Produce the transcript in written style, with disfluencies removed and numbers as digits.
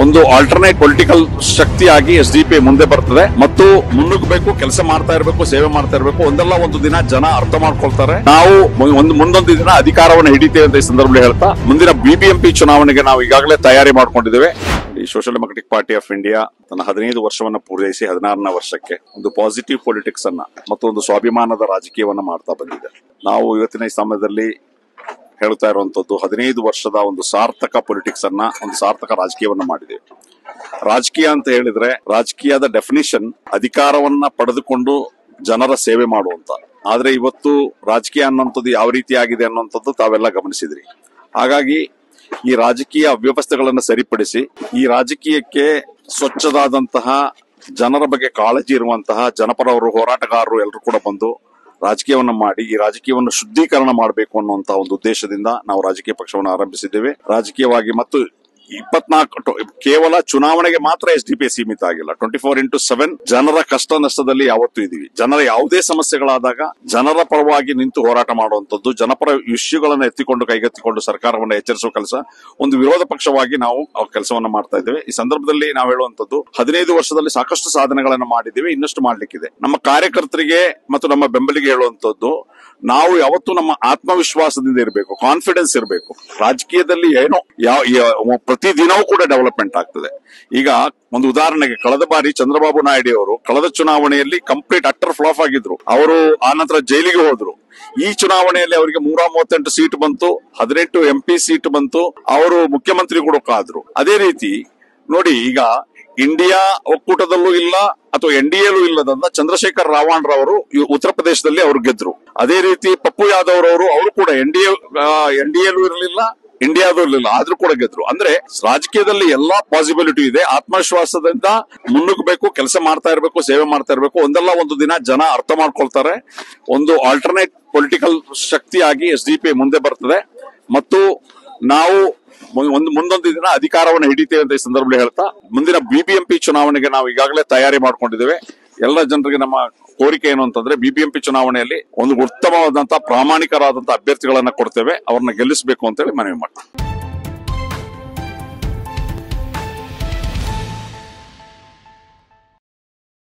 ಒಂದು alternate political ಶಕ್ತಿಯಾಗಿ SDP ಮುಂದೆ ಬರ್ತದೆ ಮತ್ತು ಮುನ್ನುಗ್ಗಬೇಕು, ಕೆಲಸ ಮಾಡ್ತಾ ಇರಬೇಕು, ಸೇವೆ ಮಾಡ್ತಾ ಇರಬೇಕು. ಒಂದಲ್ಲ ಒಂದು ದಿನ ಜನ ಅರ್ಥ ಮಾಡ್ಕೊಳ್ತಾರೆ. ನಾವು ಮುಂದೊಂದು ದಿನ ಅಧಿಕಾರವನ್ನು ಹಿಡಿತೇವೆ ಅಂತ ಈ ಸಂದರ್ಭದಲ್ಲಿ ಹೇಳ್ತಾ, ಮುಂದಿನ ಬಿಬಿಎಂಪಿ ಚುನಾವಣೆಗೆ ನಾವು ಈಗಾಗಲೇ ತಯಾರಿ ಮಾಡ್ಕೊಂಡಿದ್ದೇವೆ. ಈ social democratic party of India ತನ್ನ 15 ವರ್ಷವನ್ನು ಪೂರೈಸಿ 16ನೇ ವರ್ಷಕ್ಕೆ ಒಂದು ಪಾಸಿಟಿವ್ ಪೊಲಿಟಿಕ್ಸ್ ಅನ್ನ ಮತ್ತು ಒಂದು ಸ್ವಾಭಿಮಾನದ ರಾಜಕೀಯವನ್ನ ಮಾಡ್ತಾ ಬಂದಿದೆ. ನಾವು ಇವತ್ತಿನ ಈ ಸಮಯದಲ್ಲಿ ಹೇಳ್ತಾ ಇರುವಂತದ್ದು 15 ವರ್ಷದ ಒಂದು ಸಾರ್ಥಕ ಪೊಲಿಟಿಕ್ಸ್ ಅನ್ನ, ಒಂದು ಸಾರ್ಥಕ ರಾಜಕೀಯವನ್ನ ಮಾಡಿದ್ದೇವೆ. ರಾಜಕೀಯ ಅಂತ ಹೇಳಿದ್ರೆ, ರಾಜಕೀಯದ ಡೆಫಿನಿಷನ್ ಅಧಿಕಾರವನ್ನ ಪಡೆದುಕೊಂಡು ಜನರ ಸೇವೆ ಮಾಡುವಂತ. ಆದ್ರೆ ಇವತ್ತು ರಾಜಕೀಯ ಅನ್ನೋಂಥದ್ದು ಯಾವ ರೀತಿ ಆಗಿದೆ ಅನ್ನೋಂಥದ್ದು ತಾವೆಲ್ಲ ಗಮನಿಸಿದ್ರಿ. ಹಾಗಾಗಿ ಈ ರಾಜಕೀಯ ಅವ್ಯವಸ್ಥೆಗಳನ್ನು ಸರಿಪಡಿಸಿ, ಈ ರಾಜಕೀಯಕ್ಕೆ ಸ್ವಚ್ಛದಾದಂತಹ ಜನರ ಬಗ್ಗೆ ಕಾಳಜಿ ಇರುವಂತಹ ಜನಪರವರು, ಹೋರಾಟಗಾರರು ಎಲ್ಲರೂ ಕೂಡ ಬಂದು ರಾಜಕೀಯವನ್ನ ಮಾಡಿ ಈ ರಾಜಕೀಯವನ್ನು ಶುದ್ಧೀಕರಣ ಮಾಡಬೇಕು ಅನ್ನುವಂತಹ ಒಂದು ಉದ್ದೇಶದಿಂದ ನಾವು ರಾಜಕೀಯ ಪಕ್ಷವನ್ನು ಆರಂಭಿಸಿದ್ದೇವೆ. ರಾಜಕೀಯವಾಗಿ ಮತ್ತು 24 ಕೇವಲ ಚುನಾವಣೆಗೆ ಮಾತ್ರ ಎಸ್ಡಿಪಿ ಸೀಮಿತ ಆಗಿಲ್ಲ. 24x7 ಜನರ ಕಷ್ಟ ನಷ್ಟದಲ್ಲಿ ಯಾವತ್ತೂ ಇದೀವಿ. ಜನರ ಯಾವುದೇ ಸಮಸ್ಯೆಗಳಾದಾಗ ಜನರ ಪರವಾಗಿ ನಿಂತು ಹೋರಾಟ ಮಾಡುವಂತದ್ದು, ಜನಪರ ಇಶ್ಯೂಗಳನ್ನು ಎತ್ತಿಕೊಂಡು ಕೈಗೆತ್ತಿಕೊಂಡು ಸರ್ಕಾರವನ್ನು ಎಚ್ಚರಿಸುವ ಕೆಲಸ, ಒಂದು ವಿರೋಧ ಪಕ್ಷವಾಗಿ ನಾವು ಕೆಲಸವನ್ನ ಮಾಡ್ತಾ ಇದ್ದೇವೆ. ಈ ಸಂದರ್ಭದಲ್ಲಿ ನಾವು ಹೇಳುವಂತದ್ದು, 15 ವರ್ಷದಲ್ಲಿ ಸಾಕಷ್ಟು ಸಾಧನೆಗಳನ್ನು ಮಾಡಿದ್ದೇವೆ, ಇನ್ನಷ್ಟು ಮಾಡ್ಲಿಕ್ಕಿದೆ. ನಮ್ಮ ಕಾರ್ಯಕರ್ತರಿಗೆ ಮತ್ತು ನಮ್ಮ ಬೆಂಬಲಿಗೆ ಹೇಳುವಂತದ್ದು, ನಾವು ಯಾವತ್ತೂ ನಮ್ಮ ಆತ್ಮವಿಶ್ವಾಸದಿಂದ ಇರಬೇಕು, ಕಾನ್ಫಿಡೆನ್ಸ್ ಇರಬೇಕು. ರಾಜಕೀಯದಲ್ಲಿ ಏನೋ ಪ್ರತಿದಿನವೂ ಕೂಡ ಡೆವಲಪ್ಮೆಂಟ್ ಆಗ್ತದೆ. ಈಗ ಒಂದು ಉದಾಹರಣೆಗೆ, ಕಳೆದ ಬಾರಿ ಚಂದ್ರಬಾಬು ನಾಯ್ಡು ಅವರು ಕಳೆದ ಚುನಾವಣೆಯಲ್ಲಿ ಕಂಪ್ಲೀಟ್ ಅಟ್ಟರ್ ಫ್ಲಾಪ್ ಆಗಿದ್ರು. ಅವರು ಆನಂತರ ಜೈಲಿಗೆ ಹೋದ್ರು. ಈ ಚುನಾವಣೆಯಲ್ಲಿ ಅವರಿಗೆ 138 ಸೀಟ್ ಬಂತು, 18 MP ಸೀಟ್ ಬಂತು. ಅವರು ಮುಖ್ಯಮಂತ್ರಿ ಕೂಡ ಆದ್ರು. ಅದೇ ರೀತಿ ನೋಡಿ, ಈಗ ಇಂಡಿಯಾ ಒಕ್ಕೂಟದಲ್ಲೂ ಇಲ್ಲ ಅಥವಾ NDAಲೂ ಇಲ್ಲದಂತ ಚಂದ್ರಶೇಖರ್ ರಾವಣ್ ರವರು ಉತ್ತರ ಪ್ರದೇಶದಲ್ಲಿ ಅವರು ಗೆದ್ರು. ಅದೇ ರೀತಿ ಪಪ್ಪು ಯಾದವ್ ರವರು, ಅವರು ಕೂಡ NDAಲೂ ಇರಲಿಲ್ಲ, ಇಂಡಿಯಾದೂ ಇರಲಿಲ್ಲ, ಆದ್ರೂ ಕೂಡ ಗೆದ್ರು. ಅಂದ್ರೆ ರಾಜಕೀಯದಲ್ಲಿ ಎಲ್ಲಾ ಪಾಸಿಬಿಲಿಟಿ ಇದೆ. ಆತ್ಮವಿಶ್ವಾಸದಿಂದ ಮುನ್ನುಗ್ಗಬೇಕು, ಕೆಲಸ ಮಾಡ್ತಾ ಇರಬೇಕು, ಸೇವೆ ಮಾಡ್ತಾ ಇರಬೇಕು. ಒಂದಲ್ಲ ಒಂದು ದಿನ ಜನ ಅರ್ಥ ಮಾಡ್ಕೊಳ್ತಾರೆ. ಒಂದು ಆಲ್ಟರ್ನೇಟ್ ಪೊಲಿಟಿಕಲ್ ಶಕ್ತಿಯಾಗಿ ಎಸ್ಡಿಪಿ ಮುಂದೆ ಬರ್ತದೆ ಮತ್ತು ನಾವು ಮುಂದೊಂದು ದಿನ ಅಧಿಕಾರವನ್ನು ಹಿಡಿತೇವೆ ಅಂತ ಈ ಸಂದರ್ಭದಲ್ಲಿ ಹೇಳ್ತಾ, ಮುಂದಿನ ಬಿಬಿಎಂಪಿ ಚುನಾವಣೆಗೆ ನಾವು ಈಗಾಗಲೇ ತಯಾರಿ ಮಾಡ್ಕೊಂಡಿದ್ದೇವೆ. ಎಲ್ಲ ಜನರಿಗೆ ನಮ್ಮ ಕೋರಿಕೆ ಏನು ಅಂತಂದ್ರೆ, ಬಿಬಿಎಂಪಿ ಚುನಾವಣೆಯಲ್ಲಿ ಒಂದು ಉತ್ತಮವಾದಂತಹ ಪ್ರಾಮಾಣಿಕರಾದಂತಹ ಅಭ್ಯರ್ಥಿಗಳನ್ನ ಕೊಡ್ತೇವೆ, ಅವ್ರನ್ನ ಗೆಲ್ಲಿಸಬೇಕು ಅಂತೇಳಿ ಮನವಿ ಮಾಡ್ತೀವಿ.